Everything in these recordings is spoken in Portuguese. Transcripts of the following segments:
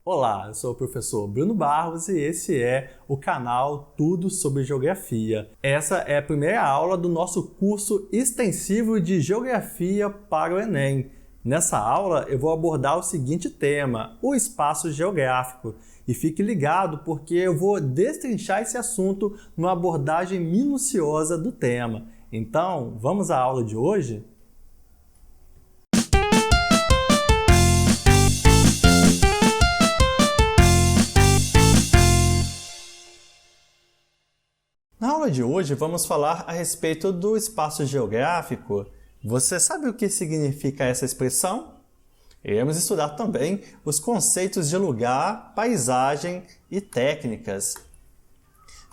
Olá, eu sou o professor Bruno Barros e esse é o canal Tudo sobre Geografia. Essa é a primeira aula do nosso curso extensivo de Geografia para o Enem. Nessa aula eu vou abordar o seguinte tema, o espaço geográfico. E fique ligado porque eu vou destrinchar esse assunto numa abordagem minuciosa do tema. Então, vamos à aula de hoje? Na aula de hoje vamos falar a respeito do espaço geográfico. Você sabe o que significa essa expressão? Iremos estudar também os conceitos de lugar, paisagem e técnicas.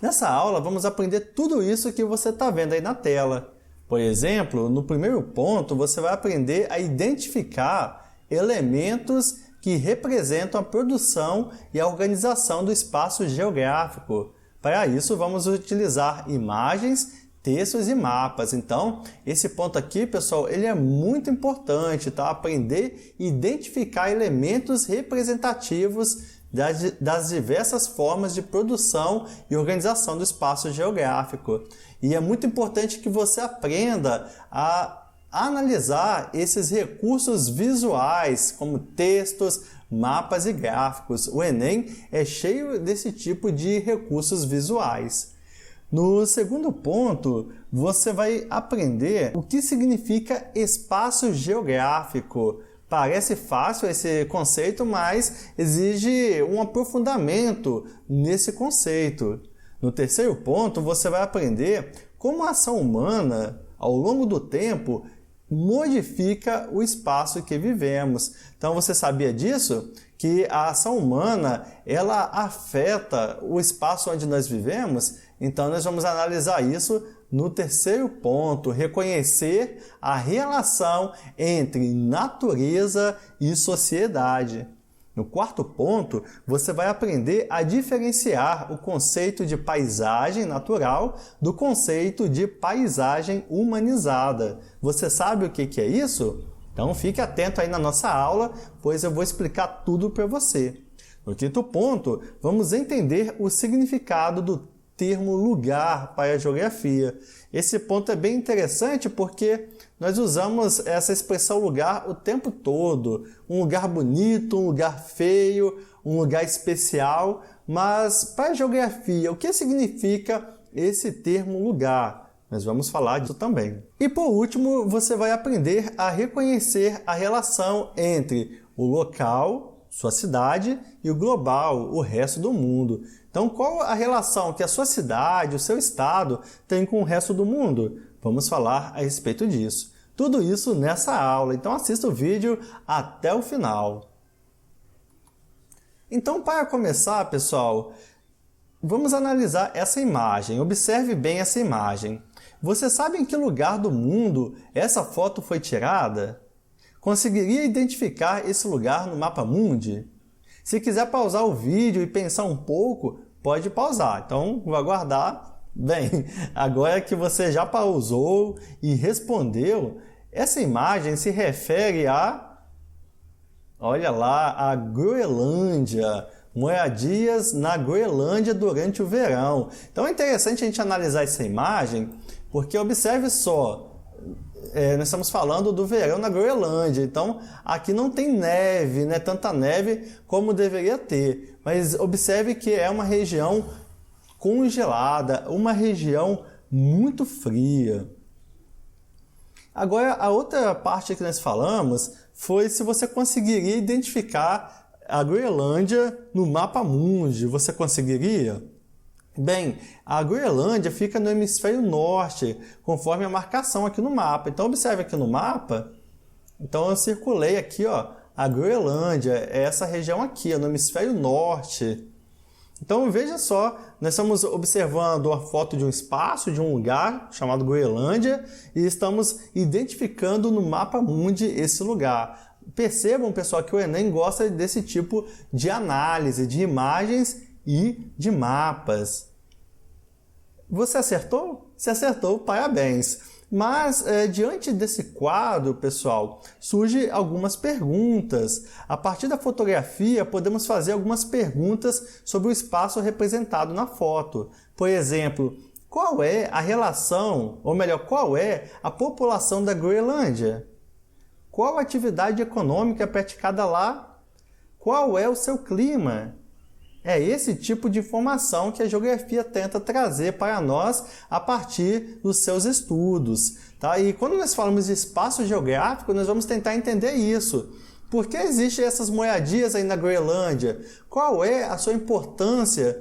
Nessa aula vamos aprender tudo isso que você está vendo aí na tela. Por exemplo, no primeiro ponto você vai aprender a identificar elementos que representam a produção e a organização do espaço geográfico. Para isso, vamos utilizar imagens, textos e mapas. Então, esse ponto aqui, pessoal, ele é muito importante, tá? Aprender a identificar elementos representativos das diversas formas de produção e organização do espaço geográfico. E é muito importante que você aprenda a analisar esses recursos visuais, como textos, mapas e gráficos. O Enem é cheio desse tipo de recursos visuais. No segundo ponto, você vai aprender o que significa espaço geográfico. Parece fácil esse conceito, mas exige um aprofundamento nesse conceito. No terceiro ponto, você vai aprender como a ação humana, ao longo do tempo, modifica o espaço que vivemos. Então, você sabia disso? Que a ação humana, ela afeta o espaço onde nós vivemos? Então, nós vamos analisar isso no terceiro ponto, reconhecer a relação entre natureza e sociedade. No quarto ponto, você vai aprender a diferenciar o conceito de paisagem natural do conceito de paisagem humanizada. Você sabe o que é isso? Então fique atento aí na nossa aula, pois eu vou explicar tudo para você. No quinto ponto, vamos entender o significado do termo lugar para a geografia. Esse ponto é bem interessante porque nós usamos essa expressão lugar o tempo todo. Um lugar bonito, um lugar feio, um lugar especial. Mas para a geografia, o que significa esse termo lugar? Nós vamos falar disso também. E por último, você vai aprender a reconhecer a relação entre o local, sua cidade, e o global, o resto do mundo. Então, qual a relação que a sua cidade, o seu estado, tem com o resto do mundo? Vamos falar a respeito disso. Tudo isso nessa aula, então assista o vídeo até o final. Então, para começar, pessoal, vamos analisar essa imagem. Observe bem essa imagem. Você sabe em que lugar do mundo essa foto foi tirada? Conseguiria identificar esse lugar no mapa mundi? Se quiser pausar o vídeo e pensar um pouco, pode pausar. Então, vou aguardar. Bem, agora que você já pausou e respondeu, essa imagem se refere a, olha lá, a Groenlândia, moradias na Groenlândia durante o verão. Então é interessante a gente analisar essa imagem, porque observe só, nós estamos falando do verão na Groenlândia, então aqui não tem neve, não é tanta neve como deveria ter, mas observe que é uma região congelada, uma região muito fria. Agora, a outra parte que nós falamos foi se você conseguiria identificar a Groenlândia no mapa mundi. Você conseguiria? Bem, a Groenlândia fica no hemisfério norte, conforme a marcação aqui no mapa. Então, observe aqui no mapa. Então, eu circulei aqui, ó, a Groenlândia, é essa região aqui, ó, no hemisfério norte. Então, veja só, nós estamos observando a foto de um espaço, de um lugar chamado Groenlândia e estamos identificando no mapa mundi esse lugar. Percebam, pessoal, que o Enem gosta desse tipo de análise de imagens e de mapas. Você acertou? Se acertou, parabéns! Mas, diante desse quadro, pessoal, surgem algumas perguntas. A partir da fotografia, podemos fazer algumas perguntas sobre o espaço representado na foto. Por exemplo, qual é a relação, ou melhor, qual é a população da Groenlândia? Qual a atividade econômica praticada lá? Qual é o seu clima? É esse tipo de informação que a geografia tenta trazer para nós a partir dos seus estudos. Tá? E quando nós falamos de espaço geográfico, nós vamos tentar entender isso. Por que existem essas moedias aí na Groenlândia? Qual é a sua importância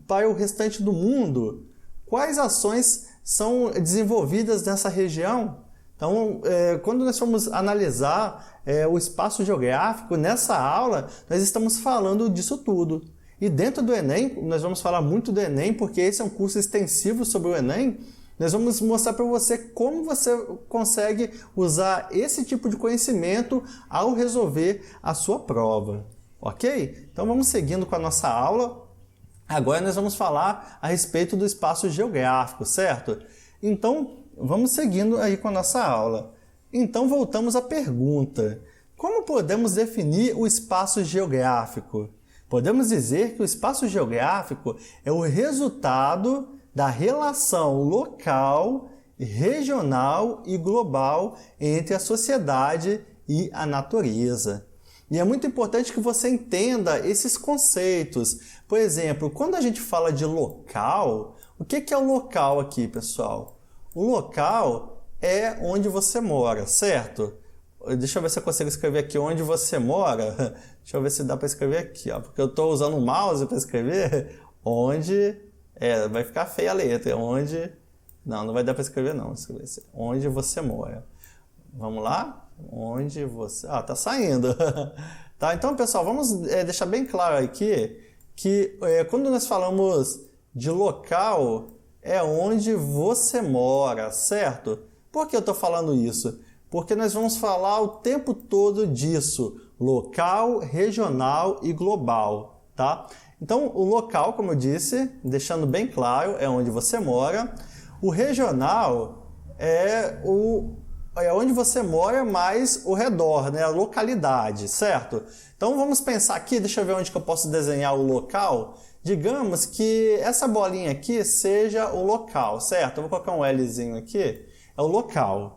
para o restante do mundo? Quais ações são desenvolvidas nessa região? Então, quando nós formos analisar o espaço geográfico, nessa aula, nós estamos falando disso tudo. E dentro do Enem, nós vamos falar muito do Enem, porque esse é um curso extensivo sobre o Enem. Nós vamos mostrar para você como você consegue usar esse tipo de conhecimento ao resolver a sua prova, ok? Então vamos seguindo com a nossa aula. Agora nós vamos falar a respeito do espaço geográfico, certo? Então vamos seguindo aí com a nossa aula. Então voltamos à pergunta: como podemos definir o espaço geográfico? Podemos dizer que o espaço geográfico é o resultado da relação local, regional e global entre a sociedade e a natureza. E é muito importante que você entenda esses conceitos. Por exemplo, quando a gente fala de local, o que é o local aqui, pessoal? O local é onde você mora, certo? Deixa eu ver se eu consigo escrever aqui onde você mora. Deixa eu ver se dá para escrever aqui, ó, porque eu estou usando o mouse para escrever onde... vai ficar feia a letra. Onde... Não vai dar para escrever não. Escrever assim, onde você mora. Vamos lá? Onde você... tá saindo. Tá, então, pessoal, vamos deixar bem claro aqui que quando nós falamos de local, é onde você mora, certo? Por que eu estou falando isso? Porque nós vamos falar o tempo todo disso, local, regional e global, tá? Então, o local, como eu disse, deixando bem claro, é onde você mora. O regional é onde você mora, mais o redor, né? A localidade, certo? Então, vamos pensar aqui, deixa eu ver onde que eu posso desenhar o local. Digamos que essa bolinha aqui seja o local, certo? Eu vou colocar um Lzinho aqui, é o local.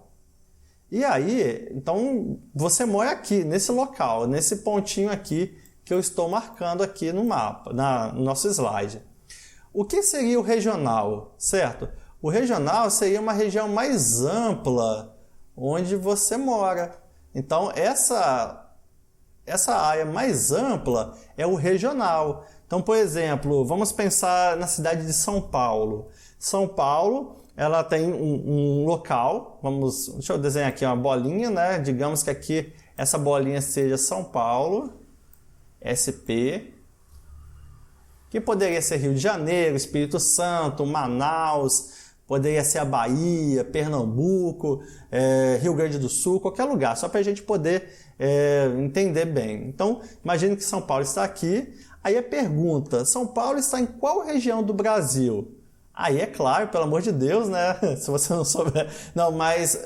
E aí, então, você mora aqui, nesse local, nesse pontinho aqui que eu estou marcando aqui no mapa, no nosso slide. O que seria o regional, certo? O regional seria uma região mais ampla onde você mora. Então, essa área mais ampla é o regional. Então, por exemplo, vamos pensar na cidade de São Paulo. São Paulo... ela tem um local, deixa eu desenhar aqui uma bolinha, né? Digamos que aqui essa bolinha seja São Paulo, SP, que poderia ser Rio de Janeiro, Espírito Santo, Manaus, poderia ser a Bahia, Pernambuco, Rio Grande do Sul, qualquer lugar, só para a gente poder entender bem. Então, imagine que São Paulo está aqui, aí a pergunta, São Paulo está em qual região do Brasil? Aí é claro, pelo amor de Deus, né? Se você não souber. Não, mas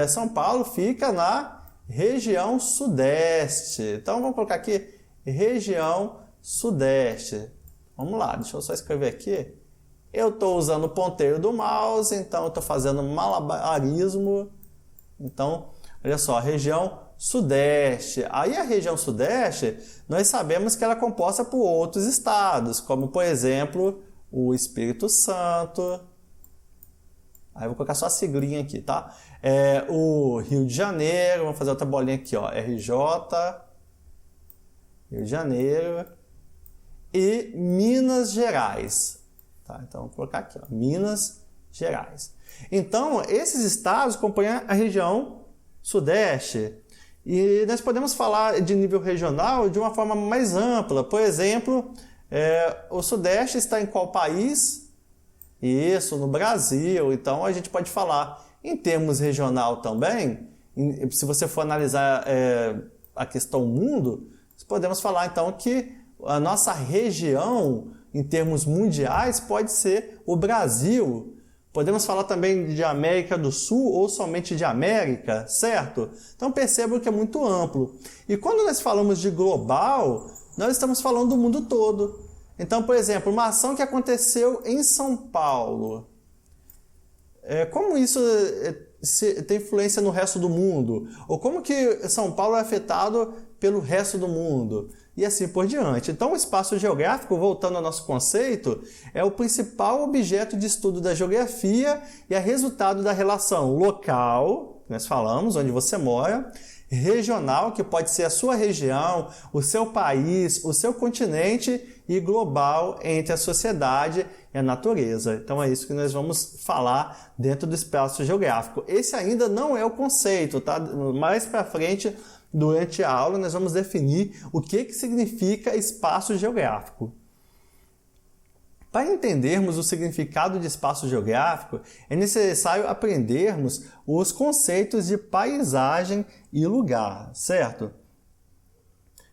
São Paulo fica na região sudeste. Então vamos colocar aqui região sudeste. Vamos lá, deixa eu só escrever aqui. Eu estou usando o ponteiro do mouse, então eu estou fazendo malabarismo. Então, olha só, região sudeste. Aí a região sudeste, nós sabemos que ela é composta por outros estados, como por exemplo... o Espírito Santo, aí eu vou colocar só a siglinha aqui, tá? O Rio de Janeiro, vamos fazer outra bolinha aqui, ó, RJ, Rio de Janeiro, e Minas Gerais, tá? Então, vou colocar aqui, ó, Minas Gerais. Então, esses estados compõem a região sudeste, e nós podemos falar de nível regional de uma forma mais ampla, por exemplo... o Sudeste está em qual país? Isso, no Brasil. Então, a gente pode falar em termos regional também. Se você for analisar a questão mundo, podemos falar então que a nossa região, em termos mundiais, pode ser o Brasil. Podemos falar também de América do Sul ou somente de América, certo? Então percebam que é muito amplo. E quando nós falamos de global, nós estamos falando do mundo todo. Então, por exemplo, uma ação que aconteceu em São Paulo. Como isso tem influência no resto do mundo? Ou como que São Paulo é afetado pelo resto do mundo? E assim por diante. Então, o espaço geográfico, voltando ao nosso conceito, é o principal objeto de estudo da geografia e é resultado da relação local, que nós falamos, onde você mora, regional, que pode ser a sua região, o seu país, o seu continente, e global entre a sociedade e a natureza. Então é isso que nós vamos falar dentro do espaço geográfico. Esse ainda não é o conceito, tá? Mais para frente, durante a aula, nós vamos definir o que significa espaço geográfico. Para entendermos o significado de espaço geográfico, é necessário aprendermos os conceitos de paisagem e lugar, certo?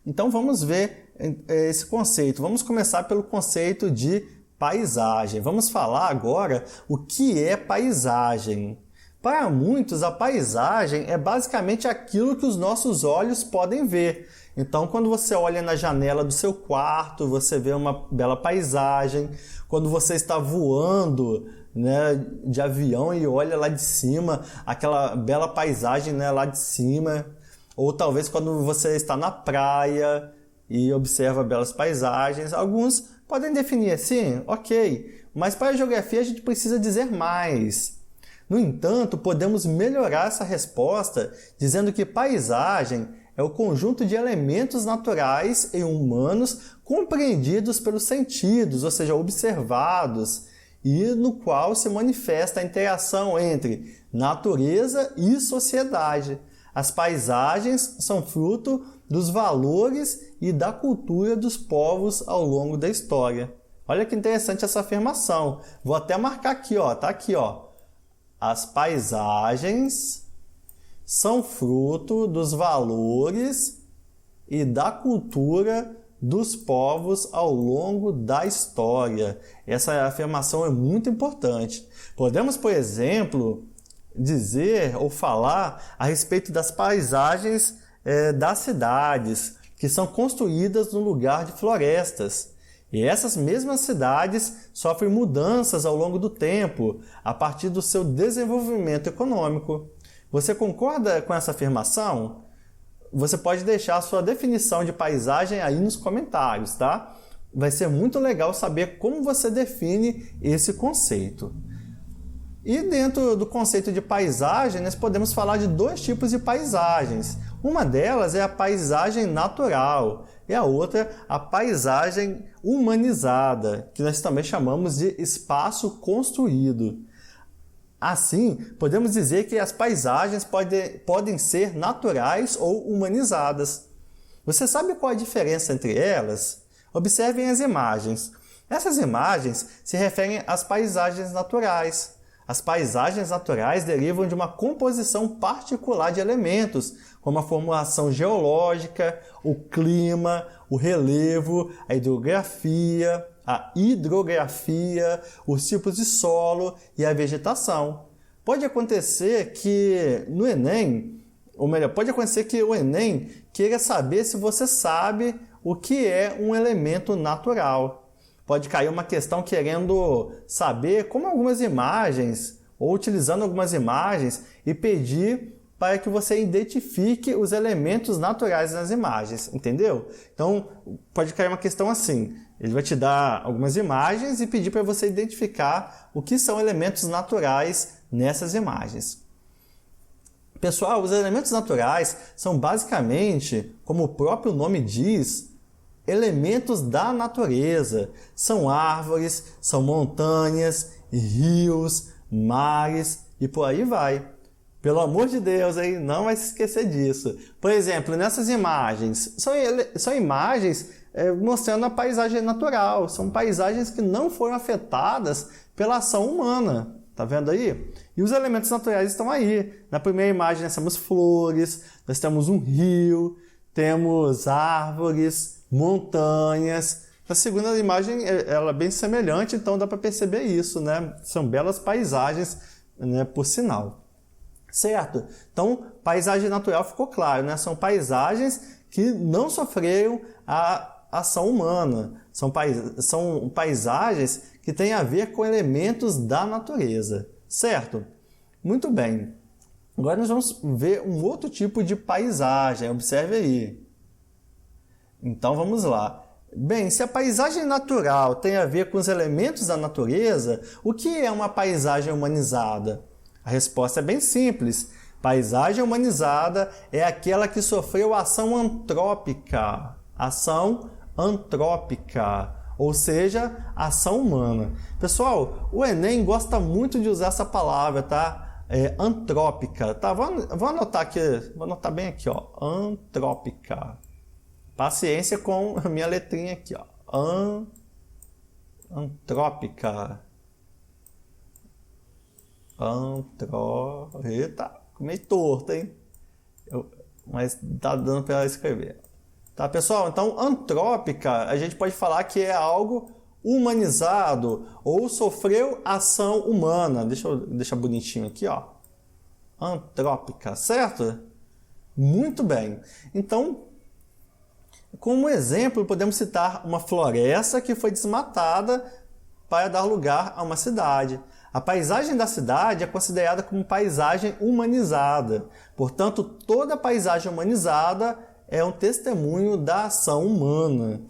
Então vamos ver esse conceito. Vamos começar pelo conceito de paisagem. Vamos falar agora o que é paisagem. Para muitos, a paisagem é basicamente aquilo que os nossos olhos podem ver. Então, quando você olha na janela do seu quarto, você vê uma bela paisagem. Quando você está voando, né, de avião e olha lá de cima, aquela bela paisagem, né, lá de cima. Ou talvez quando você está na praia e observa belas paisagens. Alguns podem definir assim, ok, mas para a geografia a gente precisa dizer mais. No entanto, podemos melhorar essa resposta dizendo que paisagem é o conjunto de elementos naturais e humanos compreendidos pelos sentidos, ou seja, observados, e no qual se manifesta a interação entre natureza e sociedade. As paisagens são fruto dos valores e da cultura dos povos ao longo da história. Olha que interessante essa afirmação. Vou até marcar aqui, ó, tá aqui, ó. As paisagens são fruto dos valores e da cultura dos povos ao longo da história. Essa afirmação é muito importante. Podemos, por exemplo, dizer ou falar a respeito das paisagens das cidades, que são construídas no lugar de florestas. E essas mesmas cidades sofrem mudanças ao longo do tempo, a partir do seu desenvolvimento econômico. Você concorda com essa afirmação? Você pode deixar a sua definição de paisagem aí nos comentários, tá? Vai ser muito legal saber como você define esse conceito. E dentro do conceito de paisagem, nós podemos falar de dois tipos de paisagens. Uma delas é a paisagem natural e a outra a paisagem humanizada, que nós também chamamos de espaço construído. Assim, podemos dizer que as paisagens podem ser naturais ou humanizadas. Você sabe qual a diferença entre elas? Observem as imagens. Essas imagens se referem às paisagens naturais. As paisagens naturais derivam de uma composição particular de elementos, como a formação geológica, o clima, o relevo, a hidrografia, os tipos de solo e a vegetação. Pode acontecer que no Enem, ou melhor, pode acontecer que o Enem queira saber se você sabe o que é um elemento natural. Pode cair uma questão querendo saber como algumas imagens, ou utilizando algumas imagens, e pedir para que você identifique os elementos naturais nas imagens, entendeu? Então, pode cair uma questão assim, ele vai te dar algumas imagens e pedir para você identificar o que são elementos naturais nessas imagens. Pessoal, os elementos naturais são basicamente, como o próprio nome diz, elementos da natureza. São árvores, são montanhas, rios, mares e por aí vai. Pelo amor de Deus, hein? Não vai se esquecer disso. Por exemplo, nessas imagens, são imagens mostrando a paisagem natural. São paisagens que não foram afetadas pela ação humana. Tá vendo aí? E os elementos naturais estão aí. Na primeira imagem nós temos flores, nós temos um rio, temos árvores, montanhas. A segunda imagem, ela é bem semelhante, então dá para perceber isso, né? São belas paisagens, né, por sinal. Certo? Então, paisagem natural ficou claro, né? São paisagens que não sofreram a ação humana. São paisagens que têm a ver com elementos da natureza. Certo? Muito bem. Agora nós vamos ver um outro tipo de paisagem. Observe aí. Então, vamos lá. Bem, se a paisagem natural tem a ver com os elementos da natureza, o que é uma paisagem humanizada? A resposta é bem simples. Paisagem humanizada é aquela que sofreu ação antrópica. Ação antrópica, ou seja, ação humana. Pessoal, o Enem gosta muito de usar essa palavra, tá? Antrópica, tá? Vou anotar aqui, vou anotar bem aqui, ó. Antrópica. Paciência com a minha letrinha aqui, ó. Antrópica. Eita, meio torto, hein? Mas tá dando para escrever. Tá, pessoal? Então, antrópica, a gente pode falar que é algo humanizado ou sofreu ação humana. Deixa eu deixar bonitinho aqui, ó. Antrópica, certo? Muito bem. Então, como exemplo, podemos citar uma floresta que foi desmatada para dar lugar a uma cidade. A paisagem da cidade é considerada como paisagem humanizada. Portanto, toda paisagem humanizada é um testemunho da ação humana.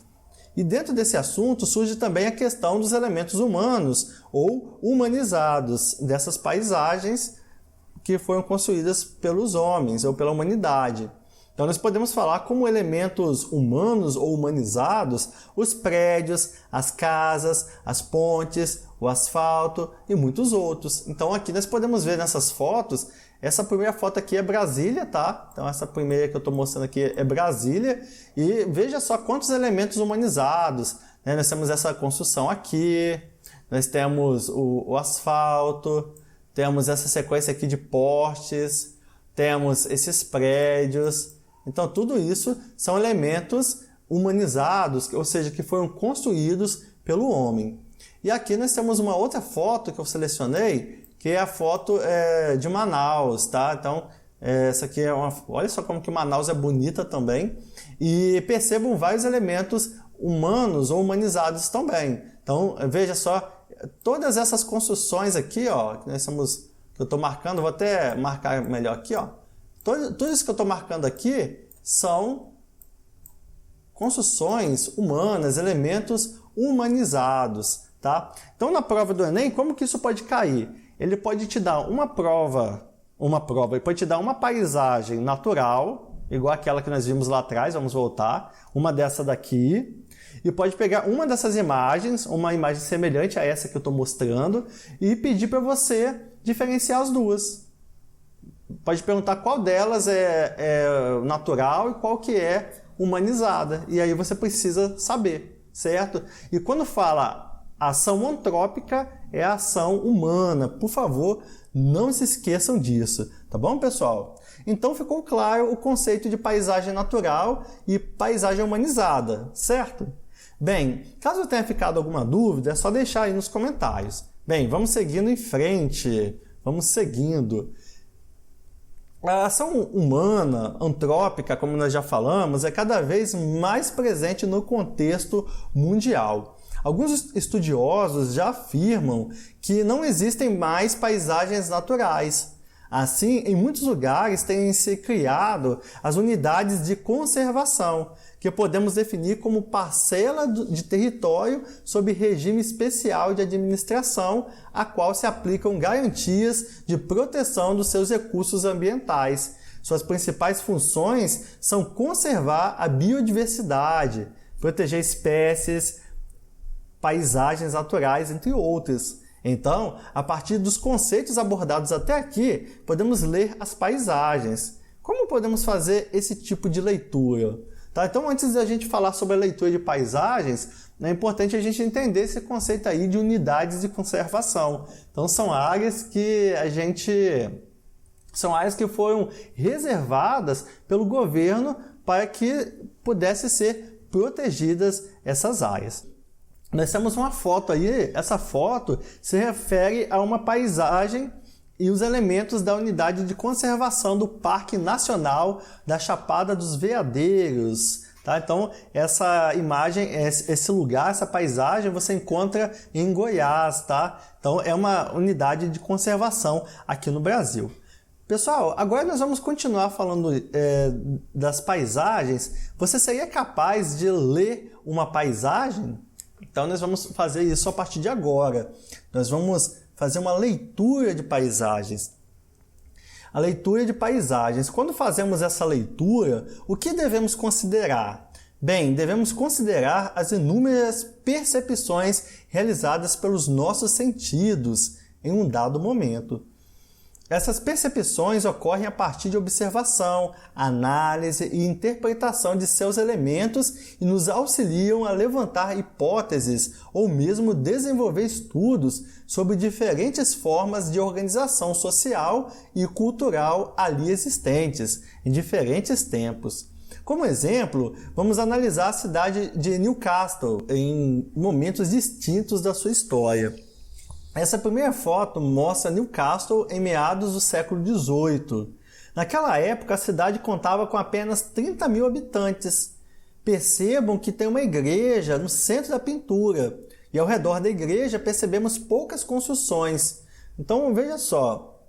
E dentro desse assunto surge também a questão dos elementos humanos ou humanizados dessas paisagens que foram construídas pelos homens ou pela humanidade. Então, nós podemos falar como elementos humanos ou humanizados os prédios, as casas, as pontes, o asfalto e muitos outros. Então, aqui nós podemos ver nessas fotos, essa primeira foto aqui é Brasília, tá? Então, essa primeira que eu estou mostrando aqui é Brasília. E veja só quantos elementos humanizados, né? Nós temos essa construção aqui, nós temos o asfalto, temos essa sequência aqui de postes, temos esses prédios. Então, tudo isso são elementos humanizados, ou seja, que foram construídos pelo homem. E aqui nós temos uma outra foto que eu selecionei, que é a foto de Manaus, tá? Então, essa aqui é uma... Olha só como que Manaus é bonita também. E percebam vários elementos humanos ou humanizados também. Então, veja só, todas essas construções aqui, ó, que nós estamos... que eu estou marcando, vou até marcar melhor aqui, ó. Tudo isso que eu estou marcando aqui são construções humanas, elementos humanizados, tá? Então, na prova do Enem, como que isso pode cair? Ele pode te dar uma prova, ele pode te dar uma paisagem natural, igual aquela que nós vimos lá atrás, vamos voltar, uma dessa daqui, e pode pegar uma dessas imagens, uma imagem semelhante a essa que eu estou mostrando, e pedir para você diferenciar as duas. Pode perguntar qual delas é natural e qual que é humanizada. E aí você precisa saber, certo? E quando fala ação antrópica, é a ação humana. Por favor, não se esqueçam disso. Tá bom, pessoal? Então ficou claro o conceito de paisagem natural e paisagem humanizada, certo? Bem, caso tenha ficado alguma dúvida, é só deixar aí nos comentários. Bem, vamos seguindo em frente. Vamos seguindo. A ação humana, antrópica, como nós já falamos, é cada vez mais presente no contexto mundial. Alguns estudiosos já afirmam que não existem mais paisagens naturais. Assim, em muitos lugares têm se criado as unidades de conservação, que podemos definir como parcela de território sob regime especial de administração, a qual se aplicam garantias de proteção dos seus recursos ambientais. Suas principais funções são conservar a biodiversidade, proteger espécies, paisagens naturais, entre outras. Então, a partir dos conceitos abordados até aqui, podemos ler as paisagens. Como podemos fazer esse tipo de leitura? Tá? Então, antes da gente falar sobre a leitura de paisagens, é importante a gente entender esse conceito aí de unidades de conservação. Então, são áreas que foram reservadas pelo governo para que pudesse ser protegidas essas áreas. Nós temos uma foto aí, essa foto se refere a uma paisagem e os elementos da unidade de conservação do Parque Nacional da Chapada dos Veadeiros. Tá? Então, essa imagem, esse lugar, essa paisagem você encontra em Goiás. Tá? Então, é uma unidade de conservação aqui no Brasil. Pessoal, agora nós vamos continuar falando das paisagens. Você seria capaz de ler uma paisagem? Então, nós vamos fazer isso a partir de agora. Nós vamos fazer uma leitura de paisagens. A leitura de paisagens. Quando fazemos essa leitura, o que devemos considerar? Bem, devemos considerar as inúmeras percepções realizadas pelos nossos sentidos em um dado momento. Essas percepções ocorrem a partir de observação, análise e interpretação de seus elementos e nos auxiliam a levantar hipóteses ou mesmo desenvolver estudos sobre diferentes formas de organização social e cultural ali existentes, em diferentes tempos. Como exemplo, vamos analisar a cidade de Newcastle em momentos distintos da sua história. Essa primeira foto mostra Newcastle em meados do século XVIII. Naquela época, a cidade contava com apenas 30 mil habitantes. Percebam que tem uma igreja no centro da pintura e ao redor da igreja percebemos poucas construções. Então, veja só,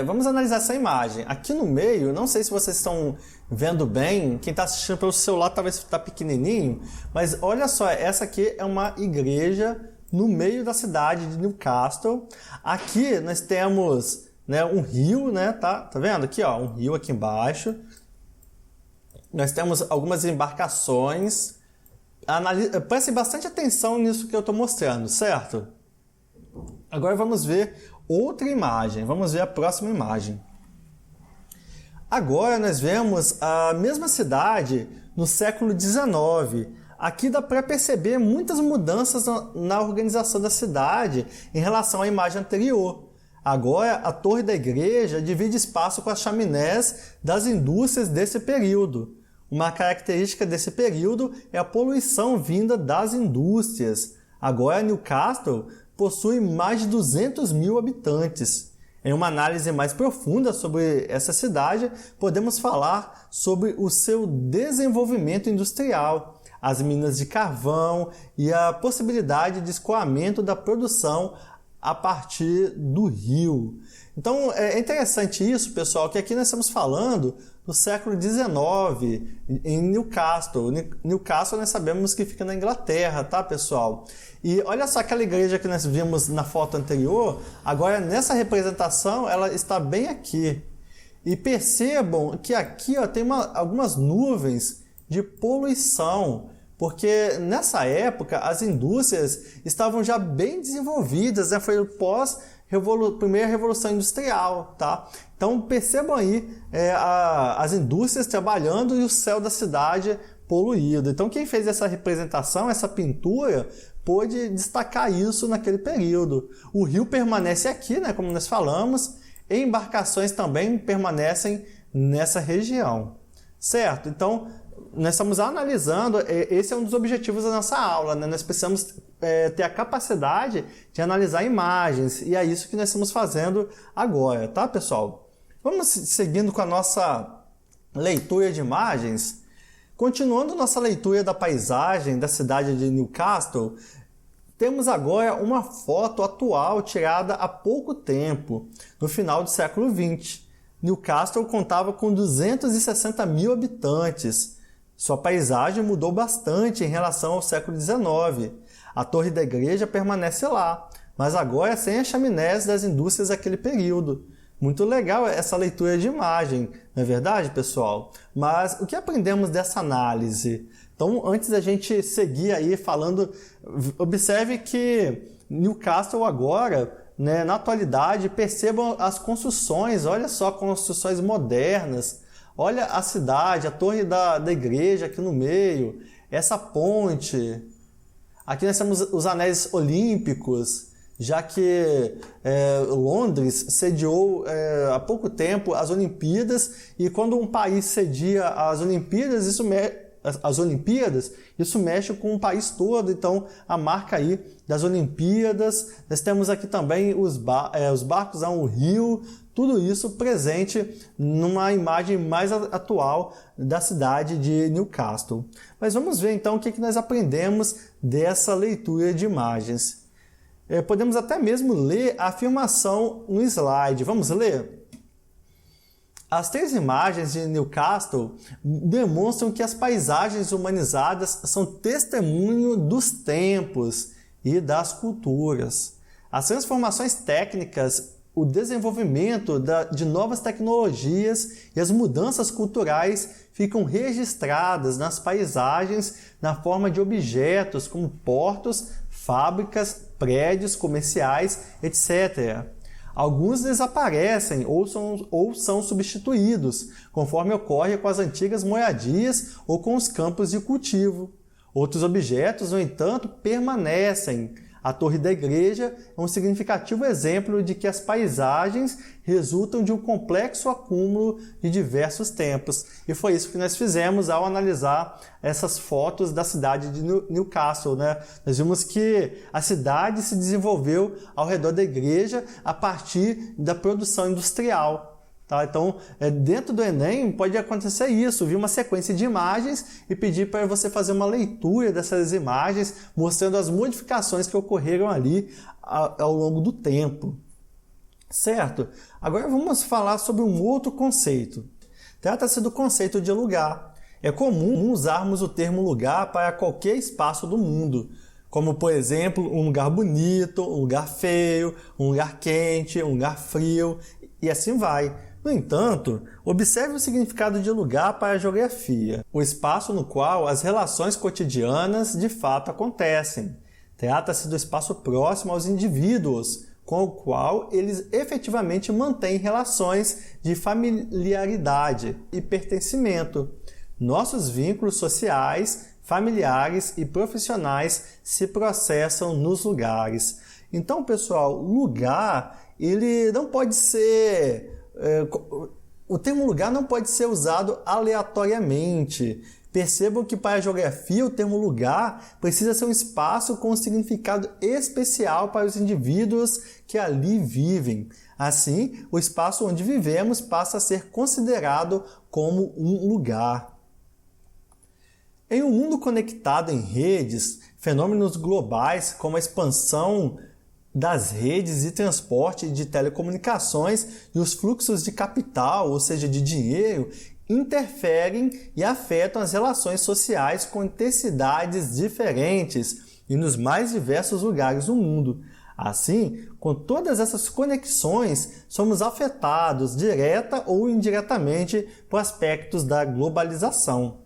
vamos analisar essa imagem. Aqui no meio, não sei se vocês estão vendo bem, quem está assistindo pelo celular talvez está pequenininho, mas olha só, essa aqui é uma igreja no meio da cidade de Newcastle. Aqui nós temos, né, um rio, né, tá vendo aqui, ó, um rio aqui embaixo. Nós temos algumas embarcações. Preste bastante atenção nisso que eu estou mostrando, certo? Agora vamos ver outra imagem. Vamos ver a próxima imagem. Agora nós vemos a mesma cidade no século XIX. Aqui dá para perceber muitas mudanças na organização da cidade em relação à imagem anterior. Agora, a torre da igreja divide espaço com as chaminés das indústrias desse período. Uma característica desse período é a poluição vinda das indústrias. Agora, Newcastle possui mais de 200 mil habitantes. Em uma análise mais profunda sobre essa cidade, podemos falar sobre o seu desenvolvimento industrial, as minas de carvão e a possibilidade de escoamento da produção a partir do rio. Então é interessante isso, pessoal, que aqui nós estamos falando do século XIX, em Newcastle. Newcastle nós sabemos que fica na Inglaterra, tá, pessoal? E olha só aquela igreja que nós vimos na foto anterior, agora nessa representação ela está bem aqui. E percebam que aqui ó, tem algumas nuvens de poluição, porque nessa época as indústrias estavam já bem desenvolvidas, né? Foi primeira revolução industrial, tá? Então percebam aí as indústrias trabalhando e o céu da cidade poluído. Então quem fez essa representação, essa pintura, pôde destacar isso naquele período. O rio permanece aqui, né? Como nós falamos, e embarcações também permanecem nessa região, certo? Então nós estamos analisando, esse é um dos objetivos da nossa aula, né? Nós precisamos ter a capacidade de analisar imagens, e é isso que nós estamos fazendo agora, tá, pessoal? Vamos seguindo com a nossa leitura de imagens. Continuando nossa leitura da paisagem da cidade de Newcastle, temos agora uma foto atual tirada há pouco tempo, no final do século XX. Newcastle contava com 260 mil habitantes. Sua paisagem mudou bastante em relação ao século XIX. A torre da igreja permanece lá, mas agora sem as chaminés das indústrias daquele período. Muito legal essa leitura de imagem, não é verdade, pessoal? Mas o que aprendemos dessa análise? Então, antes da gente seguir aí falando, observe que Newcastle agora, né, na atualidade, percebam as construções, olha só, construções modernas. Olha a cidade, a torre da igreja aqui no meio, essa ponte. Aqui nós temos os anéis olímpicos, já que Londres sediou há pouco tempo as Olimpíadas, e quando um país cedia as Olimpíadas, isso as Olimpíadas, isso mexe com o país todo, então a marca aí das Olimpíadas, nós temos aqui também os barcos ao rio, tudo isso presente numa imagem mais atual da cidade de Newcastle. Mas vamos ver então o que nós aprendemos dessa leitura de imagens. Podemos até mesmo ler a afirmação no slide. Vamos ler? As 3 imagens de Newcastle demonstram que as paisagens humanizadas são testemunho dos tempos e das culturas. As transformações técnicas, o desenvolvimento de novas tecnologias e as mudanças culturais ficam registradas nas paisagens na forma de objetos como portos, fábricas, prédios comerciais, etc. Alguns desaparecem ou são substituídos, conforme ocorre com as antigas moradias ou com os campos de cultivo. Outros objetos, no entanto, permanecem. A torre da igreja é um significativo exemplo de que as paisagens resultam de um complexo acúmulo de diversos tempos. E foi isso que nós fizemos ao analisar essas fotos da cidade de Newcastle, né? Nós vimos que a cidade se desenvolveu ao redor da igreja a partir da produção industrial. Tá? Então, dentro do Enem pode acontecer isso, vir uma sequência de imagens e pedir para você fazer uma leitura dessas imagens, mostrando as modificações que ocorreram ali ao longo do tempo. Certo? Agora vamos falar sobre um outro conceito. Trata-se do conceito de lugar. É comum usarmos o termo lugar para qualquer espaço do mundo, como, por exemplo, um lugar bonito, um lugar feio, um lugar quente, um lugar frio, e assim vai. No entanto, observe o significado de lugar para a geografia, o espaço no qual as relações cotidianas de fato acontecem. Trata-se do espaço próximo aos indivíduos, com o qual eles efetivamente mantêm relações de familiaridade e pertencimento. Nossos vínculos sociais, familiares e profissionais se processam nos lugares. Então, pessoal, lugar, ele não pode ser... O termo lugar não pode ser usado aleatoriamente. Percebam que para a geografia o termo lugar precisa ser um espaço com um significado especial para os indivíduos que ali vivem. Assim, o espaço onde vivemos passa a ser considerado como um lugar. Em um mundo conectado em redes, fenômenos globais como a expansão das redes de transporte e de telecomunicações e os fluxos de capital, ou seja, de dinheiro, interferem e afetam as relações sociais com intensidades diferentes e nos mais diversos lugares do mundo. Assim, com todas essas conexões, somos afetados direta ou indiretamente por aspectos da globalização.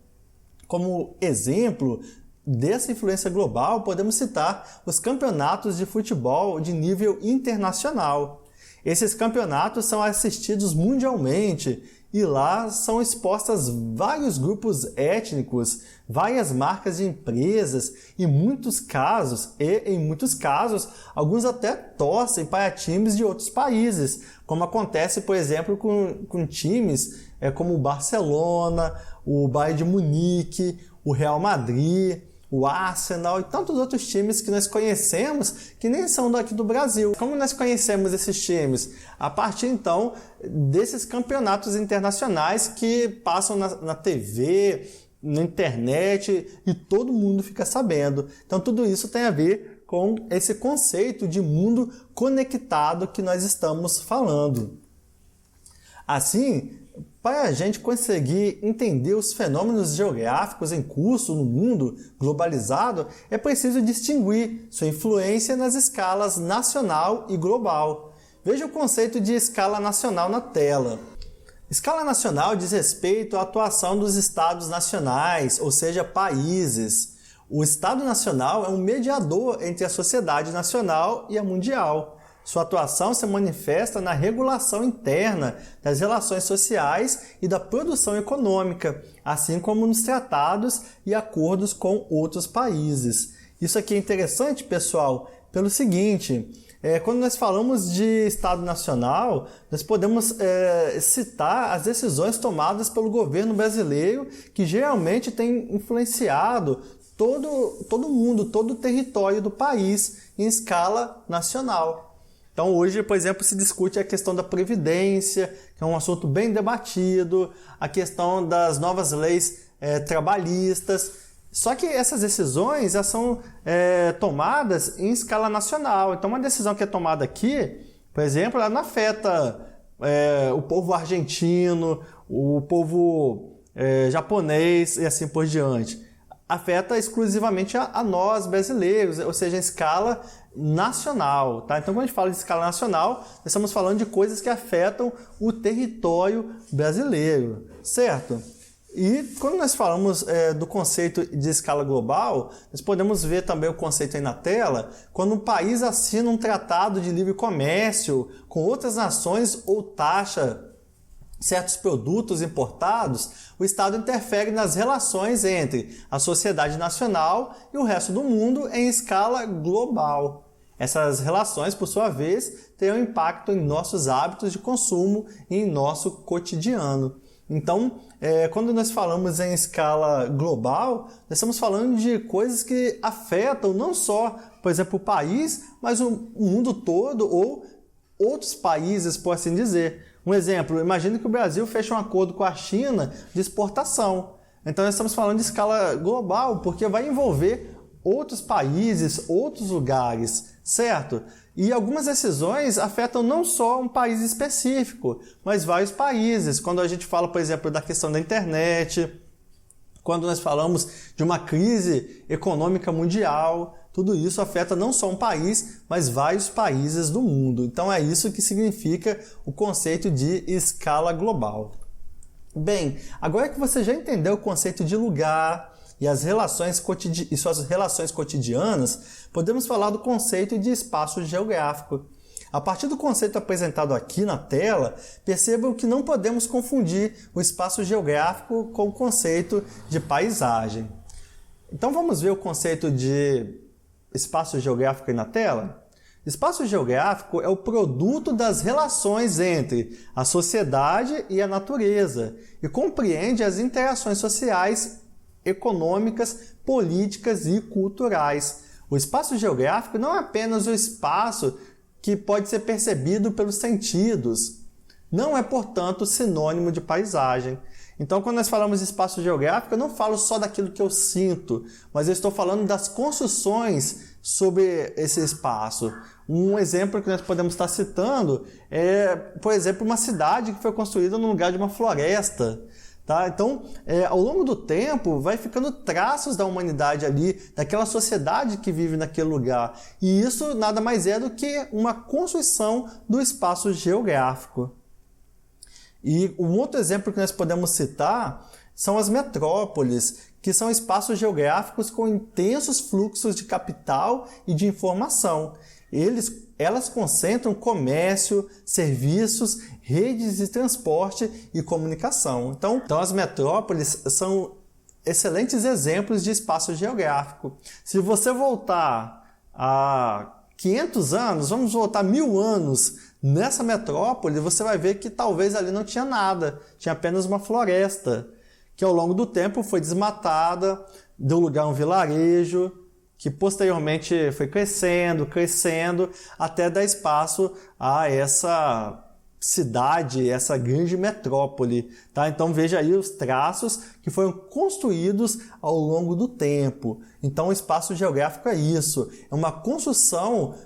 Como exemplo dessa influência global, podemos citar os campeonatos de futebol de nível internacional. Esses campeonatos são assistidos mundialmente e lá são expostas vários grupos étnicos, várias marcas de empresas e em muitos casos, alguns até torcem para times de outros países, como acontece, por exemplo, com times como o Barcelona, o Bayern de Munique, o Real Madrid, o Arsenal e tantos outros times que nós conhecemos que nem são daqui do Brasil. Como nós conhecemos esses times? A partir, então, desses campeonatos internacionais que passam na TV, na internet e todo mundo fica sabendo. Então, tudo isso tem a ver com esse conceito de mundo conectado que nós estamos falando. Assim, para a gente conseguir entender os fenômenos geográficos em curso no mundo globalizado, é preciso distinguir sua influência nas escalas nacional e global. Veja o conceito de escala nacional na tela. Escala nacional diz respeito à atuação dos estados nacionais, ou seja, países. O Estado Nacional é um mediador entre a sociedade nacional e a mundial. Sua atuação se manifesta na regulação interna das relações sociais e da produção econômica, assim como nos tratados e acordos com outros países. Isso aqui é interessante, pessoal. pelo seguinte: quando nós falamos de Estado Nacional, nós podemos citar as decisões tomadas pelo governo brasileiro, que geralmente tem influenciado todo mundo, todo o território do país em escala nacional. Então hoje, por exemplo, se discute a questão da Previdência, que é um assunto bem debatido, a questão das novas leis trabalhistas. Só que essas decisões já são tomadas em escala nacional. Então uma decisão que é tomada aqui, por exemplo, ela não afeta o povo argentino, o povo japonês e assim por diante. Afeta exclusivamente a nós brasileiros, ou seja, em escala nacional. Tá? Então, quando a gente fala de escala nacional, nós estamos falando de coisas que afetam o território brasileiro, certo? E quando nós falamos do conceito de escala global, nós podemos ver também o conceito aí na tela, quando um país assina um tratado de livre comércio com outras nações ou taxa certos produtos importados, o Estado interfere nas relações entre a sociedade nacional e o resto do mundo em escala global. Essas relações, por sua vez, têm um impacto em nossos hábitos de consumo e em nosso cotidiano. Então, quando nós falamos em escala global, nós estamos falando de coisas que afetam não só, por exemplo, o país, mas o mundo todo ou outros países, por assim dizer. Um exemplo, imagine que o Brasil feche um acordo com a China de exportação. Então nós estamos falando de escala global, porque vai envolver outros países, outros lugares, certo? E algumas decisões afetam não só um país específico, mas vários países. Quando a gente fala, por exemplo, da questão da internet, quando nós falamos de uma crise econômica mundial, tudo isso afeta não só um país, mas vários países do mundo. Então é isso que significa o conceito de escala global. Bem, agora que você já entendeu o conceito de lugar e suas relações cotidianas, podemos falar do conceito de espaço geográfico. A partir do conceito apresentado aqui na tela, percebam que não podemos confundir o espaço geográfico com o conceito de paisagem. Então vamos ver o conceito de espaço geográfico aí na tela? Espaço geográfico é o produto das relações entre a sociedade e a natureza e compreende as interações sociais, econômicas, políticas e culturais. O espaço geográfico não é apenas o espaço que pode ser percebido pelos sentidos. Não é, portanto, sinônimo de paisagem. Então, quando nós falamos de espaço geográfico, eu não falo só daquilo que eu sinto, mas eu estou falando das construções sobre esse espaço. Um exemplo que nós podemos estar citando é, por exemplo, uma cidade que foi construída no lugar de uma floresta. Tá? Então, ao longo do tempo, vai ficando traços da humanidade ali, daquela sociedade que vive naquele lugar. E isso nada mais é do que uma construção do espaço geográfico. E um outro exemplo que nós podemos citar são as metrópoles, que são espaços geográficos com intensos fluxos de capital e de informação. Elas concentram comércio, serviços, redes de transporte e comunicação. Então as metrópoles são excelentes exemplos de espaço geográfico. Se você voltar a 500 anos, vamos voltar 1000 anos nessa metrópole, você vai ver que talvez ali não tinha nada, tinha apenas uma floresta, que ao longo do tempo foi desmatada, deu lugar a um vilarejo, que posteriormente foi crescendo, até dar espaço a essa cidade, essa grande metrópole. Tá? Então veja aí os traços que foram construídos ao longo do tempo. Então o espaço geográfico é isso, é uma construção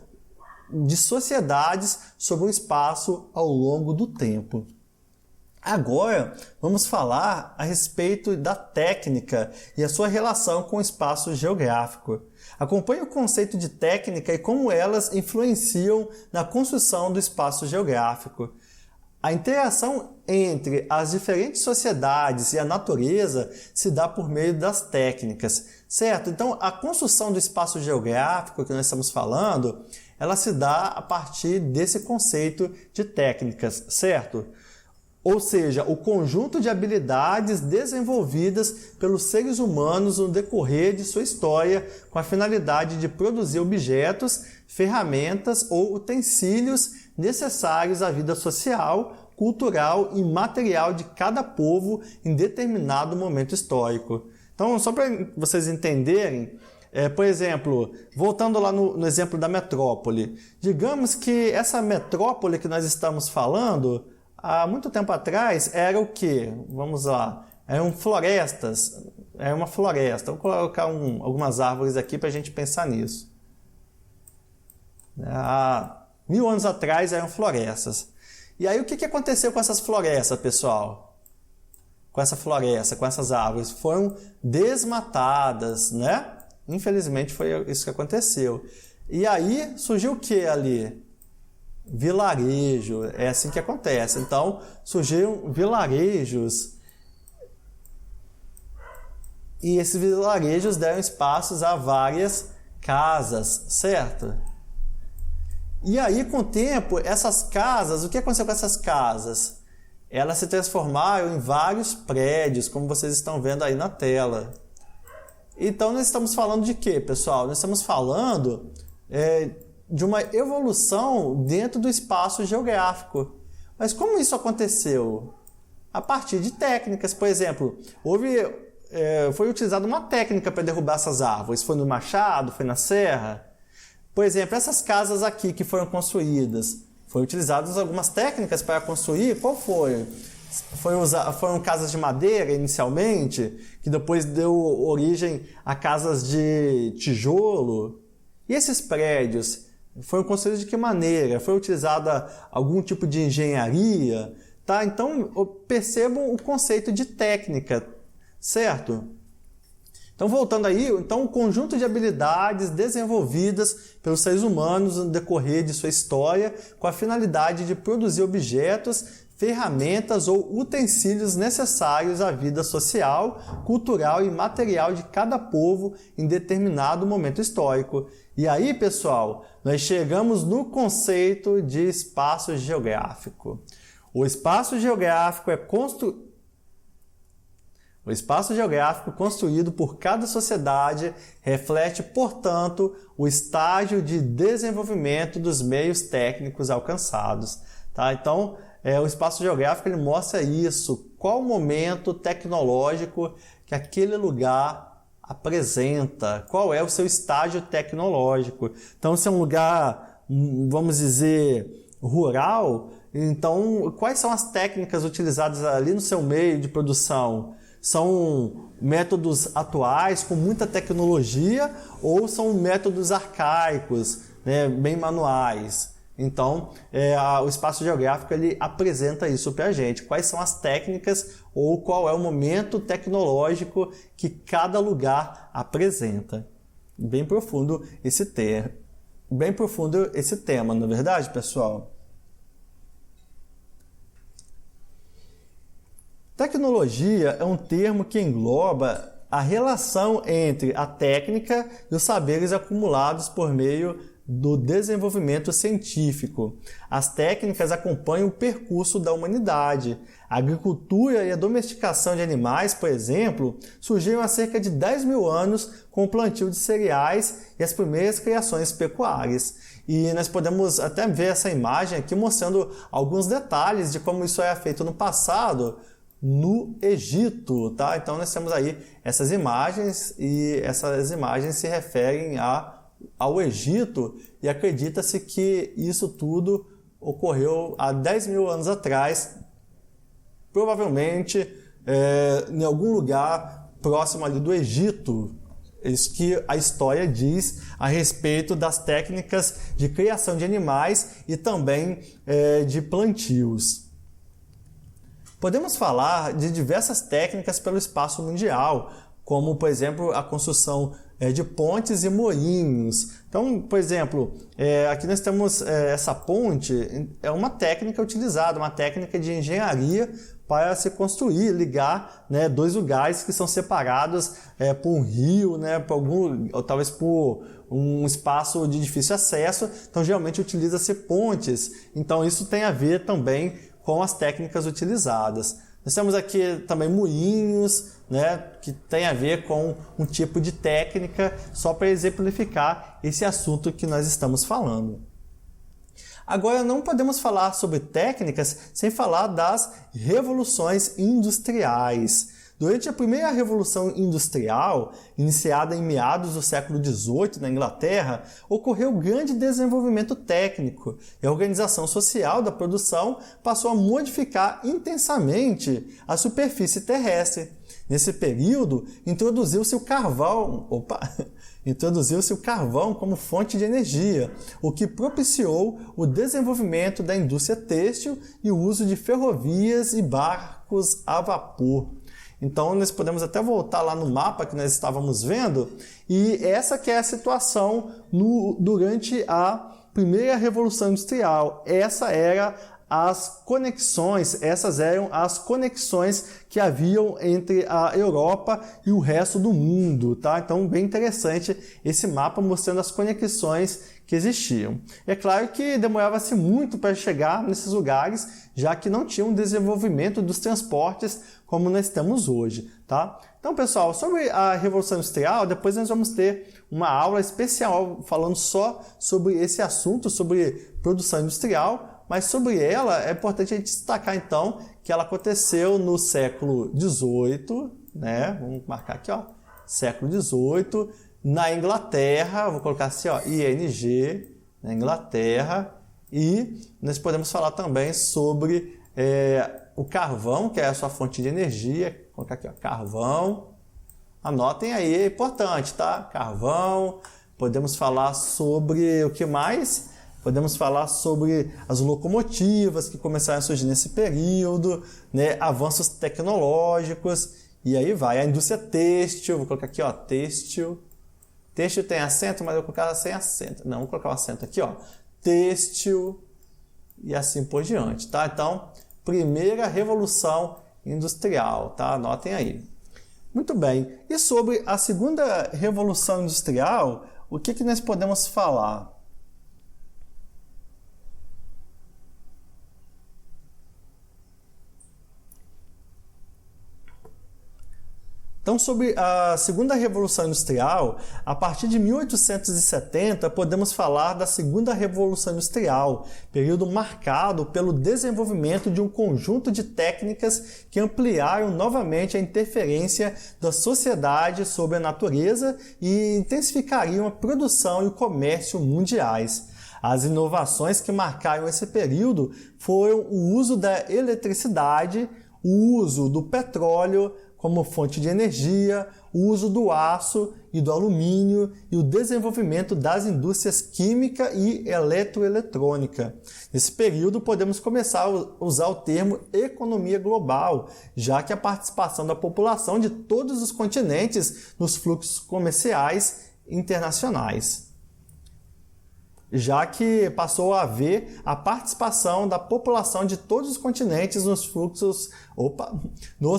de sociedades sobre um espaço ao longo do tempo. Agora, vamos falar a respeito da técnica e a sua relação com o espaço geográfico. Acompanhe o conceito de técnica e como elas influenciam na construção do espaço geográfico. A interação entre as diferentes sociedades e a natureza se dá por meio das técnicas, certo? Então, a construção do espaço geográfico que nós estamos falando, ela se dá a partir desse conceito de técnicas, certo? ou seja, o conjunto de habilidades desenvolvidas pelos seres humanos no decorrer de sua história com a finalidade de produzir objetos, ferramentas ou utensílios necessários à vida social, cultural e material de cada povo em determinado momento histórico. Então, só para vocês entenderem, por exemplo, voltando lá no exemplo da metrópole, digamos que essa metrópole que nós estamos falando, há muito tempo atrás, era o quê? Vamos lá, eram florestas, era uma floresta. Vou colocar algumas árvores aqui para a gente pensar nisso. Há 1000 anos atrás eram florestas. E aí o que aconteceu com essas florestas, pessoal? Com essa floresta, com essas árvores? Foram desmatadas, né? Infelizmente foi isso que aconteceu. E aí surgiu o que ali? Vilarejo, é assim que acontece. Então surgiram vilarejos e esses vilarejos deram espaços a várias casas, certo? E aí com o tempo, essas casas, o que aconteceu com essas casas? Elas se transformaram em vários prédios, como vocês estão vendo aí na tela. Então nós estamos falando de quê, pessoal? Nós estamos falando de uma evolução dentro do espaço geográfico. Mas como isso aconteceu? A partir de técnicas, por exemplo, foi utilizada uma técnica para derrubar essas árvores. Foi no machado, foi na serra. Por exemplo, essas casas aqui que foram construídas, foram utilizadas algumas técnicas para construir. Qual foi? Foram casas de madeira inicialmente, que depois deu origem a casas de tijolo. E esses prédios foram construídos de que maneira? Foi utilizada algum tipo de engenharia? Tá? Então, percebam o conceito de técnica, certo? Então, voltando aí, então, o conjunto de habilidades desenvolvidas pelos seres humanos no decorrer de sua história com a finalidade de produzir objetos, ferramentas ou utensílios necessários à vida social, cultural e material de cada povo em determinado momento histórico. E aí, pessoal, nós chegamos no conceito de espaço geográfico. O espaço geográfico O espaço geográfico construído por cada sociedade reflete, portanto, o estágio de desenvolvimento dos meios técnicos alcançados. Tá? Então, o espaço geográfico ele mostra isso, qual o momento tecnológico que aquele lugar apresenta, qual é o seu estágio tecnológico. Então, se é um lugar, vamos dizer, rural, então quais são as técnicas utilizadas ali no seu meio de produção? São métodos atuais com muita tecnologia ou são métodos arcaicos, né, bem manuais? Então, o espaço geográfico ele apresenta isso para a gente. Quais são as técnicas ou qual é o momento tecnológico que cada lugar apresenta. Bem profundo esse tema, não é verdade, pessoal? Tecnologia é um termo que engloba a relação entre a técnica e os saberes acumulados por meio do desenvolvimento científico. As técnicas acompanham o percurso da humanidade. A agricultura e a domesticação de animais, por exemplo, surgiram há cerca de 10.000 anos com o plantio de cereais e as primeiras criações pecuárias. E nós podemos até ver essa imagem aqui mostrando alguns detalhes de como isso era feito no passado, no Egito, tá? Então nós temos aí essas imagens e essas imagens se referem ao Egito e acredita-se que isso tudo ocorreu há 10.000 anos atrás, provavelmente em algum lugar próximo ali do Egito. Isso que a história diz a respeito das técnicas de criação de animais e também de plantios. Podemos falar de diversas técnicas pelo espaço mundial, como, por exemplo, a construção de pontes e moinhos. Então, por exemplo, aqui nós temos essa ponte, é uma técnica utilizada, uma técnica de engenharia para se construir, ligar, né, dois lugares que são separados por um rio, né, ou talvez por um espaço de difícil acesso. Então, geralmente utiliza-se pontes. Então, isso tem a ver também com as técnicas utilizadas. Nós temos aqui também moinhos, né, que tem a ver com um tipo de técnica, só para exemplificar esse assunto que nós estamos falando. Agora, não podemos falar sobre técnicas sem falar das revoluções industriais. Durante a primeira Revolução Industrial, iniciada em meados do século XVIII na Inglaterra, ocorreu grande desenvolvimento técnico e a organização social da produção passou a modificar intensamente a superfície terrestre. Nesse período, introduziu-se o carvão como fonte de energia, o que propiciou o desenvolvimento da indústria têxtil e o uso de ferrovias e barcos a vapor. Então, nós podemos até voltar lá no mapa que nós estávamos vendo, e essa que é a situação durante a primeira Revolução Industrial. Essas eram as conexões que haviam entre a Europa e o resto do mundo, tá? Então, bem interessante esse mapa mostrando as conexões que existiam. É claro que demorava-se muito para chegar nesses lugares, já que não tinha um desenvolvimento dos transportes como nós temos hoje, tá? Então, pessoal, sobre a Revolução Industrial, depois nós vamos ter uma aula especial falando só sobre esse assunto, sobre produção industrial, mas sobre ela é importante a gente destacar, então, que ela aconteceu no século XVIII, né? Vamos marcar aqui, ó, século XVIII, na Inglaterra, vou colocar assim, ó, ING, na Inglaterra, e nós podemos falar também sobre o carvão, que é a sua fonte de energia, vou colocar aqui, ó, carvão, anotem aí, é importante, tá? Carvão, podemos falar sobre o que mais? Podemos falar sobre as locomotivas que começaram a surgir nesse período, né? Avanços tecnológicos, e aí vai. A indústria têxtil, vou colocar aqui, ó, têxtil. Têxtil tem acento, mas eu vou colocar sem acento. Não, vou colocar o acento aqui, ó. Têxtil e assim por diante, tá? Então, primeira Revolução Industrial, tá? Anotem aí. Muito bem. E sobre a segunda Revolução Industrial, o que nós podemos falar? Então, sobre a segunda Revolução Industrial, a partir de 1870, podemos falar da segunda Revolução Industrial, período marcado pelo desenvolvimento de um conjunto de técnicas que ampliaram novamente a interferência da sociedade sobre a natureza e intensificariam a produção e o comércio mundiais. As inovações que marcaram esse período foram o uso da eletricidade, o uso do petróleo como fonte de energia, o uso do aço e do alumínio e o desenvolvimento das indústrias química e eletroeletrônica. Nesse período, podemos começar a usar o termo economia global, já que a participação da população de todos os continentes nos fluxos comerciais internacionais. Já que passou a haver a participação da população de todos os continentes nos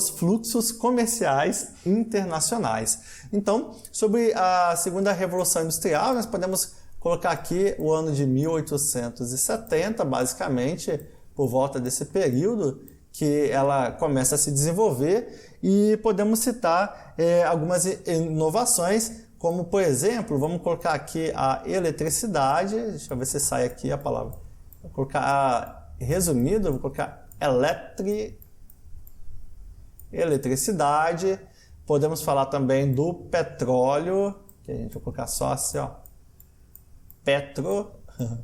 fluxos comerciais internacionais. Então, sobre a segunda Revolução Industrial, nós podemos colocar aqui o ano de 1870, basicamente, por volta desse período, que ela começa a se desenvolver, e podemos citar algumas inovações, como, por exemplo, vamos colocar aqui a eletricidade, deixa eu ver se sai aqui a palavra, vou colocar resumido, vou colocar eletricidade, podemos falar também do petróleo, que a gente vai colocar só assim, ó,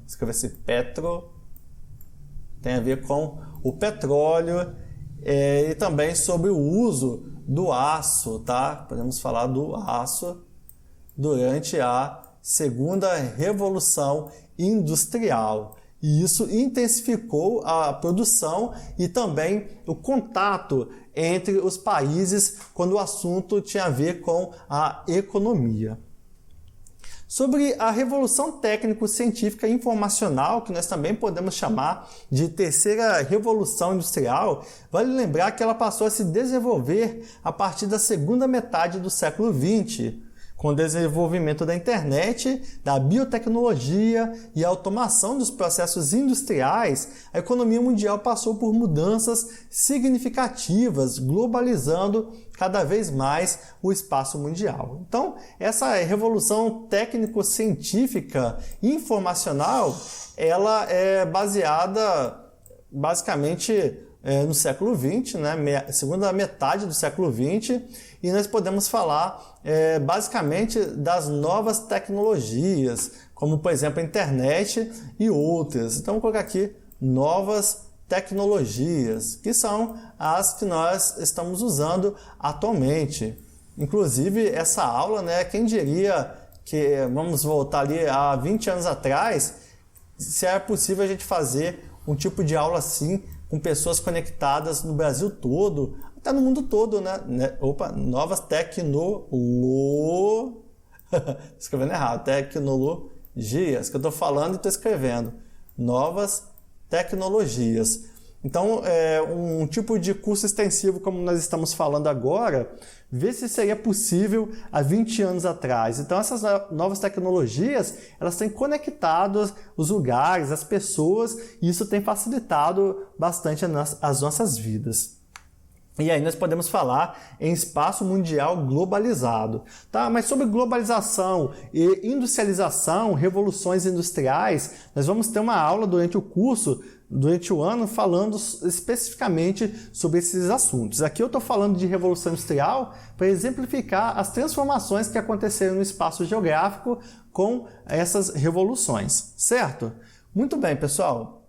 escrever assim, tem a ver com o petróleo, e também sobre o uso do aço, tá? Podemos falar do aço durante a segunda Revolução Industrial. E isso intensificou a produção e também o contato entre os países quando o assunto tinha a ver com a economia. Sobre a Revolução Técnico-Científica Informacional, que nós também podemos chamar de Terceira Revolução Industrial, vale lembrar que ela passou a se desenvolver a partir da segunda metade do século XX, Com o desenvolvimento da internet, da biotecnologia e a automação dos processos industriais, a economia mundial passou por mudanças significativas, globalizando cada vez mais o espaço mundial. Então, essa revolução técnico-científica e informacional, ela é baseada basicamente no século XX, né? Segunda metade do século XX, e nós podemos falar basicamente das novas tecnologias, como por exemplo a internet e outras. Então vou colocar aqui novas tecnologias, que são as que nós estamos usando atualmente. Inclusive essa aula, né, quem diria que vamos voltar ali a 20 anos atrás, se é possível a gente fazer um tipo de aula assim, com pessoas conectadas no Brasil todo, até no mundo todo, né? Opa, novas escrevendo errado, tecnologias, que eu estou falando e estou escrevendo. Novas tecnologias. Então, um tipo de curso extensivo como nós estamos falando agora, ver se seria possível há 20 anos atrás. Então, essas novas tecnologias, elas têm conectado os lugares, as pessoas, e isso tem facilitado bastante as nossas vidas. E aí nós podemos falar em espaço mundial globalizado. Tá? Mas sobre globalização e industrialização, revoluções industriais, nós vamos ter uma aula durante o curso, durante o ano, falando especificamente sobre esses assuntos. Aqui eu estou falando de revolução industrial para exemplificar as transformações que aconteceram no espaço geográfico com essas revoluções, certo? Muito bem, pessoal.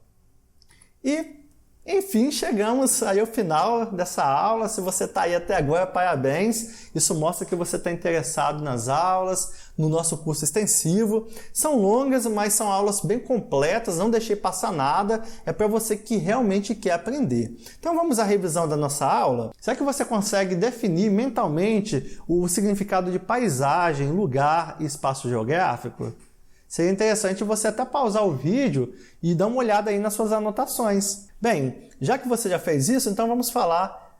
Enfim, chegamos aí ao final dessa aula. Se você está aí até agora, parabéns. Isso mostra que você está interessado nas aulas, no nosso curso extensivo. São longas, mas são aulas bem completas, não deixei passar nada. É para você que realmente quer aprender. Então vamos à revisão da nossa aula? Será que você consegue definir mentalmente o significado de paisagem, lugar e espaço geográfico? Seria interessante você até pausar o vídeo e dar uma olhada aí nas suas anotações. Bem, já que você já fez isso, então vamos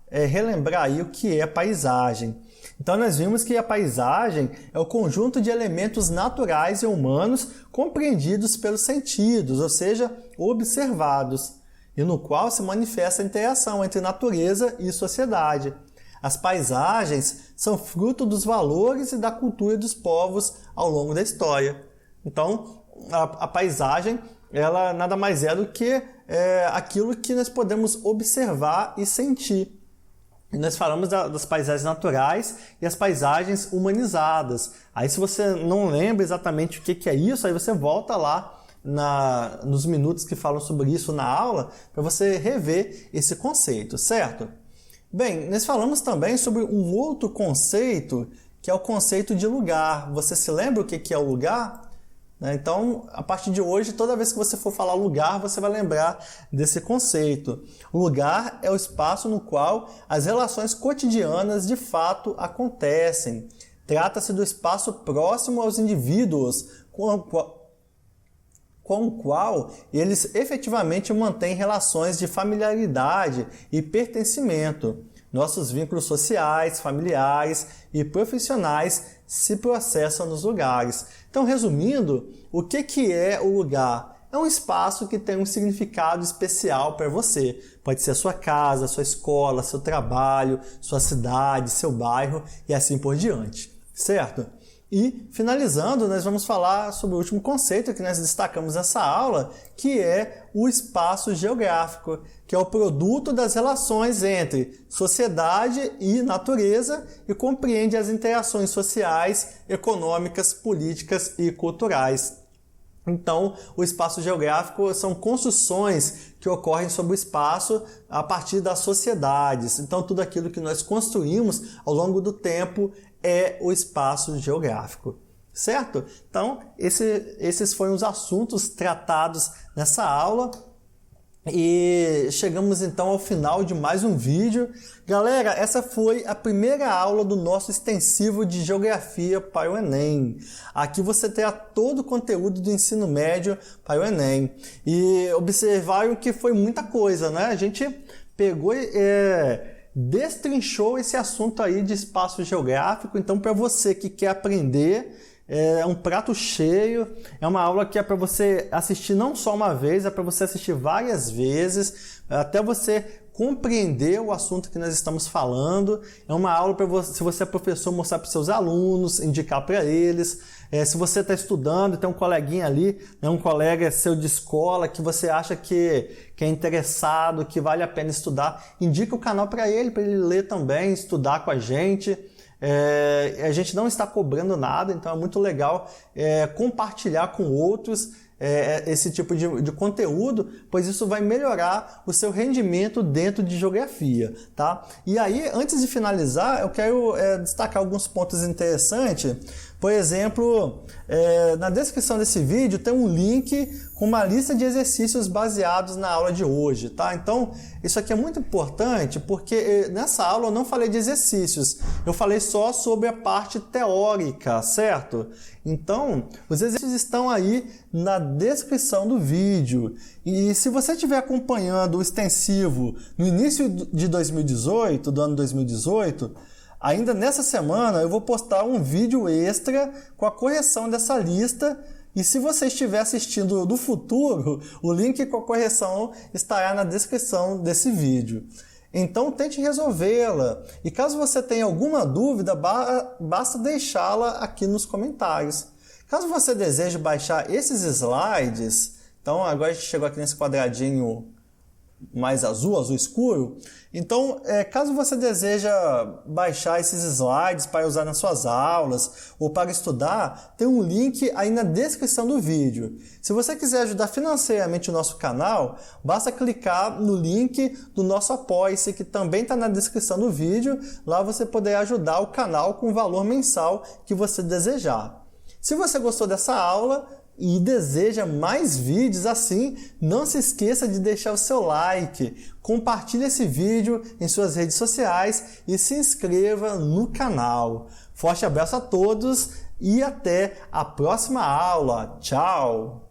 relembrar aí o que é paisagem. Então nós vimos que a paisagem é o conjunto de elementos naturais e humanos compreendidos pelos sentidos, ou seja, observados, e no qual se manifesta a interação entre natureza e sociedade. As paisagens são fruto dos valores e da cultura dos povos ao longo da história. Então, a paisagem, ela nada mais é do que aquilo que nós podemos observar e sentir. E nós falamos das paisagens naturais e as paisagens humanizadas. Aí, se você não lembra exatamente o que é isso, aí você volta lá nos minutos que falam sobre isso na aula, para você rever esse conceito, certo? Bem, nós falamos também sobre um outro conceito, que é o conceito de lugar. Você se lembra o que é o lugar? Então, a partir de hoje, toda vez que você for falar lugar, você vai lembrar desse conceito. O lugar é o espaço no qual as relações cotidianas de fato acontecem. Trata-se do espaço próximo aos indivíduos, com o qual eles efetivamente mantêm relações de familiaridade e pertencimento. Nossos vínculos sociais, familiares e profissionais se processam nos lugares. Então, resumindo, o que é o lugar? É um espaço que tem um significado especial para você. Pode ser a sua casa, a sua escola, seu trabalho, sua cidade, seu bairro e assim por diante, certo? E, finalizando, nós vamos falar sobre o último conceito que nós destacamos nessa aula, que é o espaço geográfico, que é o produto das relações entre sociedade e natureza e compreende as interações sociais, econômicas, políticas e culturais. Então, o espaço geográfico são construções que ocorrem sobre o espaço a partir das sociedades. Então, tudo aquilo que nós construímos ao longo do tempo é o espaço geográfico, certo? Então, esses foram os assuntos tratados nessa aula. E chegamos então ao final de mais um vídeo. Galera, essa foi a primeira aula do nosso extensivo de Geografia para o Enem. Aqui você terá todo o conteúdo do ensino médio para o Enem. E observaram que foi muita coisa, né? A gente pegou destrinchou esse assunto aí de espaço geográfico. Então, para você que quer aprender, é um prato cheio, é uma aula que é para você assistir não só uma vez, é para você assistir várias vezes, até você compreender o assunto que nós estamos falando. É uma aula para você, se você é professor, mostrar para os seus alunos, indicar para eles. Se você está estudando, tem um coleguinha ali, um colega seu de escola que você acha que é interessado, que vale a pena estudar, indica o canal para ele ler também, estudar com a gente. A gente não está cobrando nada, então é muito legal compartilhar com outros esse tipo de conteúdo, pois isso vai melhorar o seu rendimento dentro de geografia, tá? E aí, antes de finalizar, eu quero destacar alguns pontos interessantes. Por exemplo, na descrição desse vídeo tem um link com uma lista de exercícios baseados na aula de hoje, tá? Então, isso aqui é muito importante porque nessa aula eu não falei de exercícios, eu falei só sobre a parte teórica, certo? Então, os exercícios estão aí na descrição do vídeo. E se você estiver acompanhando o extensivo no início de 2018, do ano 2018, ainda nessa semana eu vou postar um vídeo extra com a correção dessa lista. E se você estiver assistindo do futuro, o link com a correção estará na descrição desse vídeo. Então tente resolvê-la. E caso você tenha alguma dúvida, basta deixá-la aqui nos comentários. Caso você deseje baixar esses slides, então agora a gente chegou aqui nesse quadradinho mais azul escuro. Então, caso você deseja baixar esses slides para usar nas suas aulas ou para estudar, tem um link aí na descrição do vídeo. Se você quiser ajudar financeiramente o nosso canal, basta clicar no link do nosso Apoia-se, que também está na descrição do vídeo. Lá você poderá ajudar o canal com o valor mensal que você desejar. Se você gostou dessa aula e deseja mais vídeos assim, não se esqueça de deixar o seu like, compartilhe esse vídeo em suas redes sociais e se inscreva no canal. Forte abraço a todos e até a próxima aula. Tchau!